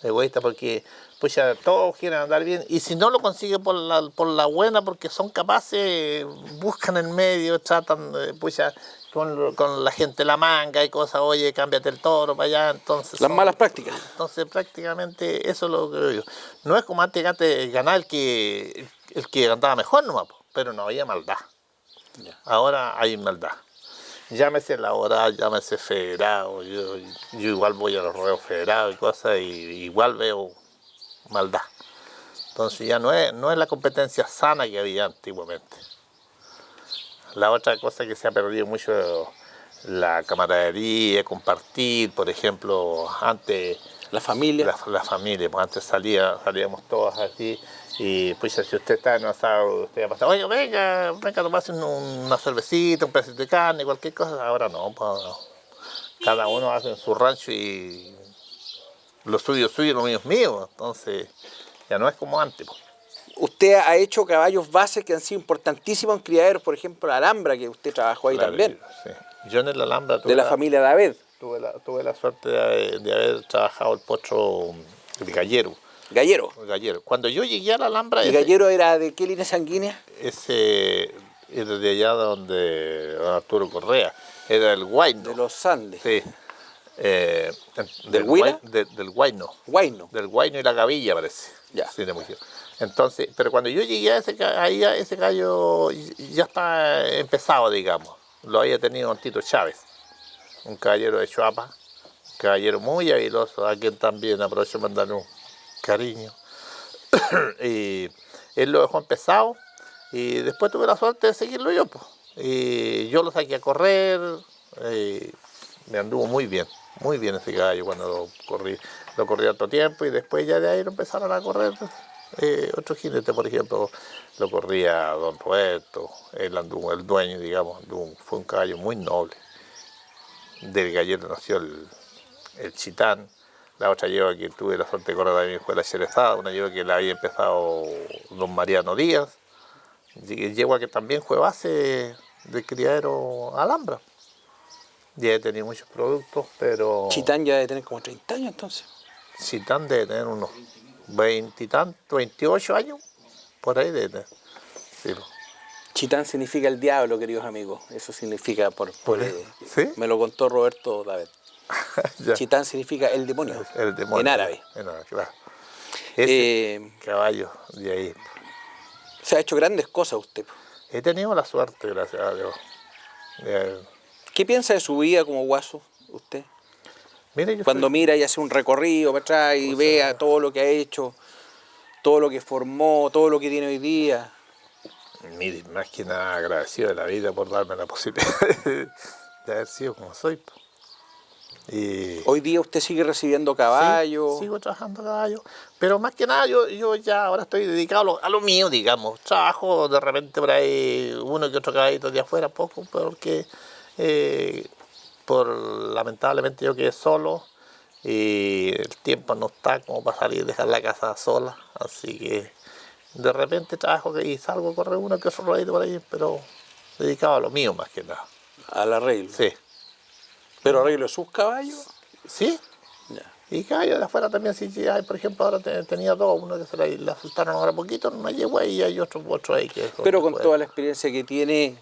Egoísta porque pues ya todos quieren andar bien y si no lo consiguen por la buena, porque son capaces, buscan en medio, tratan pues ya con la gente la manga y cosas, oye, cámbiate el toro para allá, entonces... Las malas prácticas. Entonces prácticamente eso es lo que veo yo. No es como antes ganar el que andaba mejor nomás, pero no había maldad. Ya. Ahora hay maldad. Llámese laboral, llámese federado, yo igual voy a los rodeos federados y cosas y igual veo maldad. Entonces ya no es la competencia sana que había antiguamente. La otra cosa que se ha perdido mucho, la camaradería, compartir, por ejemplo, antes... La familia. La familia, pues antes salíamos todos así y pues si usted está en un asado, usted va a pasar, oye, venga a tomarse una cervecita, un pedacito de carne, cualquier cosa. Ahora no, pues, cada uno hace en su rancho y lo suyo es suyo, lo mío es mío. Entonces ya no es como antes, pues. Usted ha hecho caballos bases que han sido importantísimos en criaderos, por ejemplo, la Alhambra, que usted trabajó ahí también. Sí. Yo en la Alhambra de la familia David. Tuve la suerte de haber trabajado el potro de Gallero. Gallero. Cuando yo llegué a la Alhambra... ¿Y Gallero era de qué línea sanguínea? Ese era de allá donde Arturo Correa. Era el Guayno. De los Andes. Sí. ¿Del Huila? Del Guayno. Guayno. Del Guayno y la Gavilla, parece. Ya. Sí, de Mujer. Entonces, pero cuando yo llegué a ese gallo ya está empezado, digamos. Lo había tenido don Tito Chávez, un caballero de Chuapa, caballero muy habiloso, a quien también aprovecho de mandarle un cariño. Y él lo dejó empezado y después tuve la suerte de seguirlo yo, pues. Y yo lo saqué a correr, me anduvo muy bien ese caballo cuando lo corrí harto tiempo y después ya de ahí lo empezaron a correr otros jinetes, por ejemplo, lo corría Don Roberto, él anduvo, el dueño, digamos, fue un caballo muy noble. Del gallero nació el Chitán. La otra yegua que tuve la suerte de correr también fue la Cherezada, una yegua que la había empezado don Mariano Díaz, yegua que también fue base del criadero Alhambra. Ya he tenido muchos productos, pero... Chitán ya debe tener como 30 años entonces. Chitán debe tener unos 20 y tantos, 28 años, por ahí debe tener. Sí. Chitán significa el diablo, queridos amigos. Eso significa ¿Sí? Me lo contó Roberto David. Ya. Chitán significa el demonio. El demonio. En árabe. En árabe, claro. Ese caballo de ahí. Se ha hecho grandes cosas usted. He tenido la suerte, gracias a Dios. ¿Qué piensa de su vida como guaso usted? Mire, yo Cuando mira y hace un recorrido para atrás y vea todo lo que ha hecho, todo lo que formó, todo lo que tiene hoy día. Mire, más que nada agradecido de la vida por darme la posibilidad de haber sido como soy. Y Hoy día usted sigue recibiendo caballos. sí, sigo trabajando caballos, pero más que nada yo ya ahora estoy dedicado a lo mío, digamos. Trabajo de repente por ahí uno que otro caballito de afuera, poco, porque lamentablemente yo quedé solo y el tiempo no está como para salir y dejar la casa sola, así que de repente trabajo y salgo a correr uno que otro rodito por ahí, pero dedicado a lo mío más que nada. Al arreglo. Sí. ¿Pero arreglo sus caballos? Sí. Ya. Y caballos de afuera también, sí, hay, por ejemplo, ahora tenía dos, uno que se la soltaron ahora poquito, no yegua y hay otro ahí que... Pero con toda la experiencia que tiene,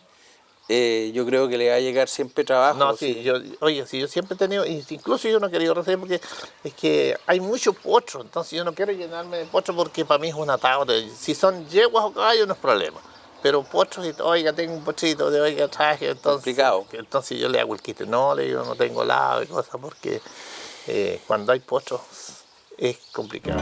yo creo que le va a llegar siempre trabajo. No, sí, yo siempre he tenido, incluso yo no he querido recibir porque es que hay mucho potro, entonces yo no quiero llenarme de potro porque para mí es un atado. Si son yeguas o caballos no es problema, pero potros, oiga, tengo un potrito, oiga, traje, entonces... Complicado. Entonces yo le hago el quite, no, le digo, no tengo lado y cosas, porque cuando hay potros es complicado.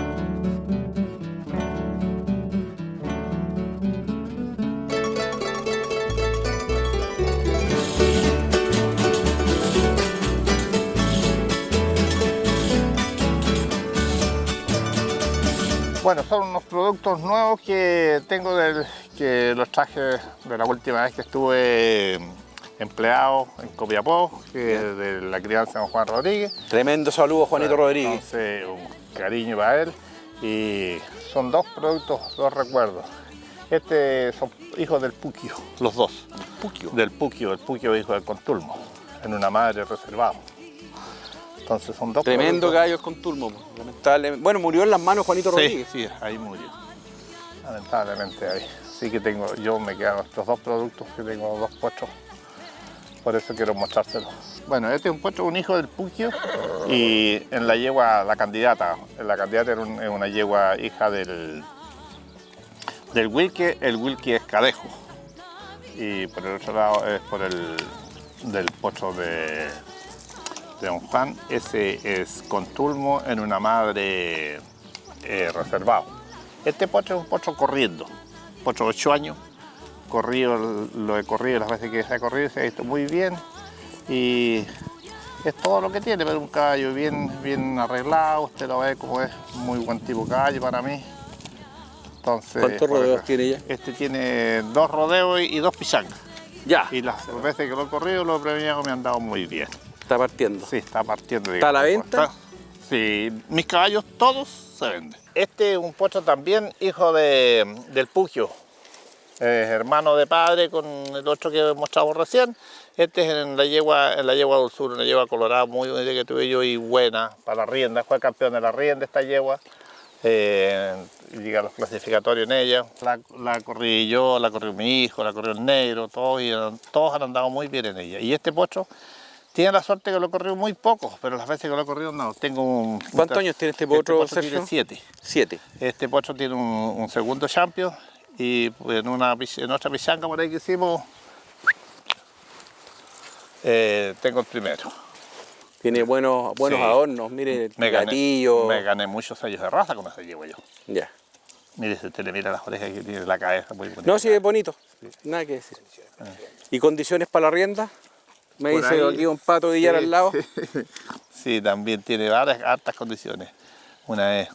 Bueno, son unos productos nuevos que tengo que los traje de la última vez que estuve empleado en Copiapó, de la crianza de don Juan Rodríguez. Tremendo saludo, Juanito Rodríguez. Entonces, un cariño para él. Y son dos productos, dos recuerdos. Son hijos del Puquio, los dos. Puquio. Del Puquio, el Puquio hijo del Contulmo, en una madre reservada. Entonces son dos Tremendo productos. caballos con turmo, lamentablemente. Bueno, murió en las manos Juanito Rodríguez. Sí, ahí murió. Lamentablemente ahí. Sí que me quedan estos dos productos, que tengo dos potros. Por eso quiero mostrárselos. Bueno, este es un potro, un hijo del Puquio, y en la yegua, la candidata era una yegua hija del Wilkie, el Wilkie es Cadejo. Y por el otro lado es del potro de don Juan, ese es Contulmo en una madre reservado. Este potro es un potro corriendo, potro de 8 años, lo he corrido las veces que se ha corrido, se ha visto muy bien y es todo lo que tiene, pero un caballo bien arreglado, usted lo ve como es muy buen tipo de caballo para mí. Entonces, ¿Cuántos rodeos tiene ya? Este tiene 2 rodeos y 2 pichangas. Ya. Y las veces que lo he corrido, los premiados me han dado muy bien. Está partiendo. Sí, está partiendo. ¿Está a la venta? Sí, mis caballos todos se venden. Este es un potro también, hijo del Puquio, hermano de padre con el otro que mostramos recién. Este es en la yegua del sur, una yegua colorada muy bonita que tuve yo y buena para la rienda. Fue campeón de la rienda esta yegua. Llegué a los clasificatorios en ella. La corrí yo, la corrió mi hijo, la corrió el negro, todos han andado muy bien en ella. Y este potro tiene la suerte que lo he corrido muy poco, pero las veces que lo he corrido no. ¿Cuántos años tiene este potro, Sergio? Tiene 7. 7. Este potro tiene un segundo champion y en otra pichanga por ahí que hicimos, tengo el primero. Tiene buenos Sí. adornos, mire, el gatillo. Me gané muchos años de raza con ese yegua yo. Ya. Mire, si usted le mira las orejas que tiene, la cabeza muy bonita. No, sí, es bonito. Nada que decir. ¿Y condiciones para la rienda? Me Por dice ahí, aquí un Pato Villar al lado. Sí, también tiene varias altas condiciones. Una vez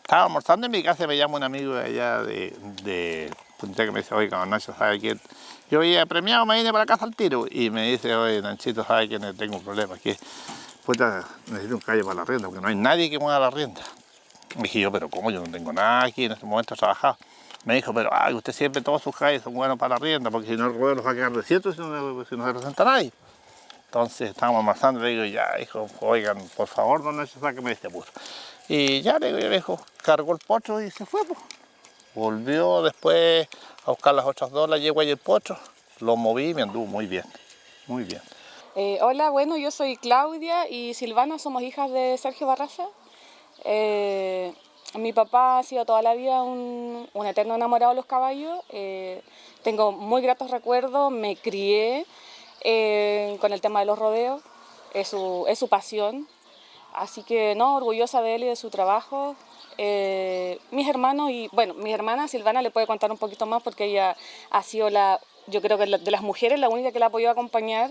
estaba almorzando en mi casa y me llama un amigo de allá de Punta que me dice, oiga, Nacho, ¿sabe quién? Yo había premiado, me vine para la casa al tiro y me dice, oye, Nanchito, ¿sabe quién? Tengo un problema, que puta, necesito un calle para la rienda, porque no hay nadie que mueva la rienda. Me dije yo, pero ¿cómo? Yo no tengo nada aquí, en este momento he trabajado. Me dijo, pero usted siempre todos sus calles son buenos para la rienda, porque si no el ruedo los va a quedar desiertos si no se presenta nadie. Entonces estábamos amasando, le digo, ya, hijo, oigan, por favor, don Nacho, sáqueme de este apuro. Y ya, le digo, ya, viejo, cargó el potro y se fue, pues. Volvió después a buscar las otras dos, la yegua y el potro. Lo moví y me anduvo muy bien, muy bien. Hola, bueno, yo soy Claudia y Silvana, somos hijas de Sergio Barraza. Mi papá ha sido toda la vida un eterno enamorado de los caballos. Tengo muy gratos recuerdos, me crié con el tema de los rodeos, es su pasión. Así que no, orgullosa de él y de su trabajo. Mis hermanos y, bueno, mi hermana Silvana le puede contar un poquito más porque ella ha sido yo creo que de las mujeres la única que la ha podido acompañar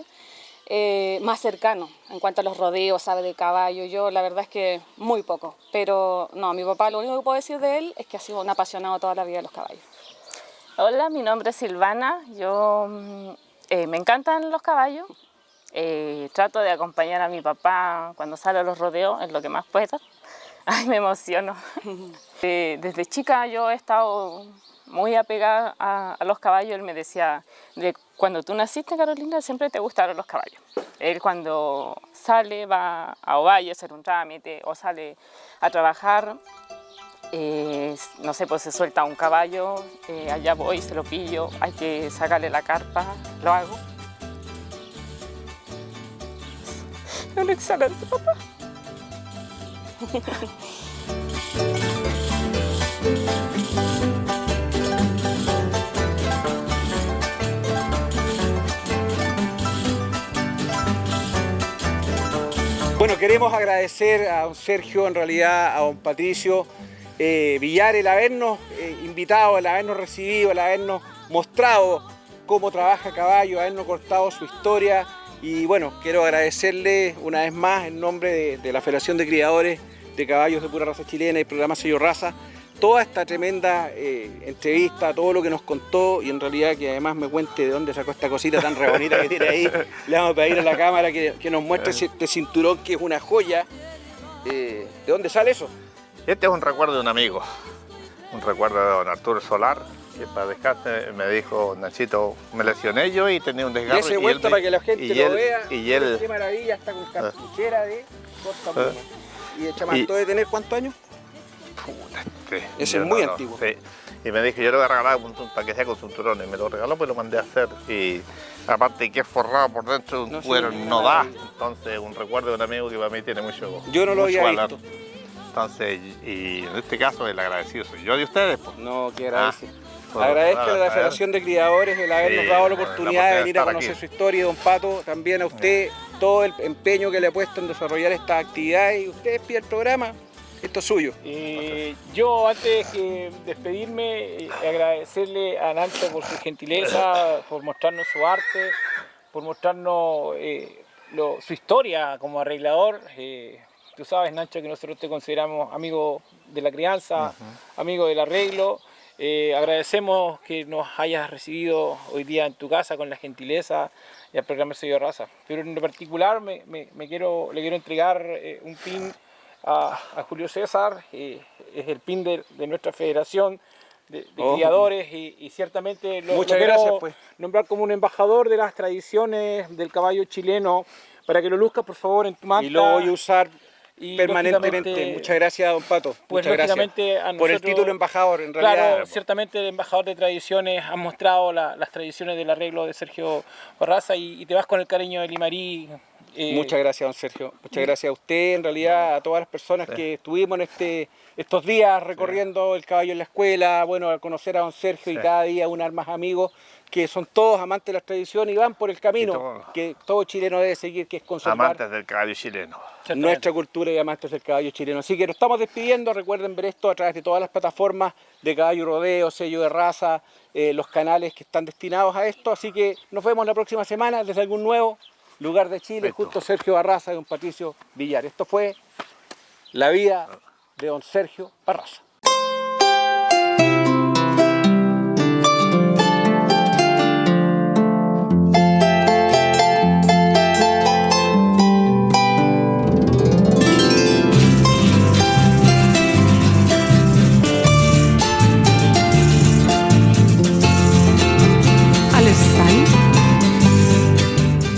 más cercano en cuanto a los rodeos, sabe de caballo. Yo la verdad es que muy poco, pero no, mi papá lo único que puedo decir de él es que ha sido un apasionado toda la vida de los caballos. Hola, mi nombre es Silvana, yo me encantan los caballos, trato de acompañar a mi papá cuando sale a los rodeos, es lo que más puedo. Ay, me emociono. Desde chica yo he estado muy apegada a los caballos. Él me decía, cuando tú naciste, Carolina, siempre te gustaron los caballos. Él cuando sale, va a Ovalle a hacer un trámite o sale a trabajar, no sé, pues se suelta un caballo, allá voy, se lo pillo, hay que sacarle la carpa, lo hago. Es un excelente papá. Bueno, queremos agradecer a don Sergio, en realidad a don Patricio Villar, el habernos invitado, el habernos recibido, el habernos mostrado cómo trabaja a caballo, habernos cortado su historia. Y bueno, quiero agradecerle una vez más en nombre de la Federación de Criadores de Caballos de Pura Raza Chilena y Programa Sello Raza, toda esta tremenda entrevista, todo lo que nos contó y en realidad que además me cuente de dónde sacó esta cosita tan re bonita que tiene ahí. Le vamos a pedir a la cámara que nos muestre este cinturón que es una joya. ¿De dónde sale eso? Este es un recuerdo de un amigo, un recuerdo de don Arturo Solar, que para descanse me dijo, Nachito, me lesioné yo y tenía un desgarro. Dese vuelta para que la gente lo vea. Y él, qué maravilla, está con cartuchera de cortapluma. ¿Y el chamantó de tener cuántos años? Ese es muy antiguo. Sí. Y me dijo, yo le voy a regalar para que sea con cinturón. Y me lo regaló, pues lo mandé a hacer. Y aparte que es forrado por dentro, un cuero no da. Entonces, un recuerdo de un amigo que para mí tiene mucho. Yo no lo había visto. Entonces, y en este caso, el agradecido soy yo de ustedes. Pues. No, que agradece. Agradezco a la Federación de Criadores el habernos dado la oportunidad de venir a conocer su historia, don Pato, también a usted, todo el empeño que le ha puesto en desarrollar esta actividad y usted despide el programa, esto es suyo. Yo antes de despedirme, agradecerle a Nacho por su gentileza, por mostrarnos su arte, por mostrarnos su historia como arreglador. Tú sabes, Nacho, que nosotros te consideramos amigo de la crianza, amigo del arreglo. Agradecemos que nos hayas recibido hoy día en tu casa con la gentileza y al programa Sello Raza. Pero en particular le quiero entregar un pin a Julio César, es el pin de nuestra federación de criadores y ciertamente lo quiero nombrar como un embajador de las tradiciones del caballo chileno para que lo luzcas por favor en tu manta. Y lo voy a usar permanentemente. Muchas gracias, don Pato. Pues muchas gracias por el título embajador, en realidad. Claro, ciertamente el embajador de tradiciones ha mostrado las tradiciones del arreglo de Sergio Barraza y te vas con el cariño de Limarí Muchas gracias, don Sergio. Muchas gracias a usted, en realidad, a todas las personas que estuvimos en estos días recorriendo el caballo en la escuela, bueno, a conocer a don Sergio y cada día unar más amigos que son todos amantes de la tradición y van por el camino que todo chileno debe seguir, que es conservar Amantes del caballo chileno. nuestra cultura y amantes del caballo chileno. Así que nos estamos despidiendo. Recuerden ver esto a través de todas las plataformas de Caballo Rodeo, Sello de Raza, los canales que están destinados a esto. Así que nos vemos la próxima semana desde algún nuevo lugar de Chile, junto a Sergio Barraza y don Patricio Villar. Esto fue La Vida de don Sergio Barraza.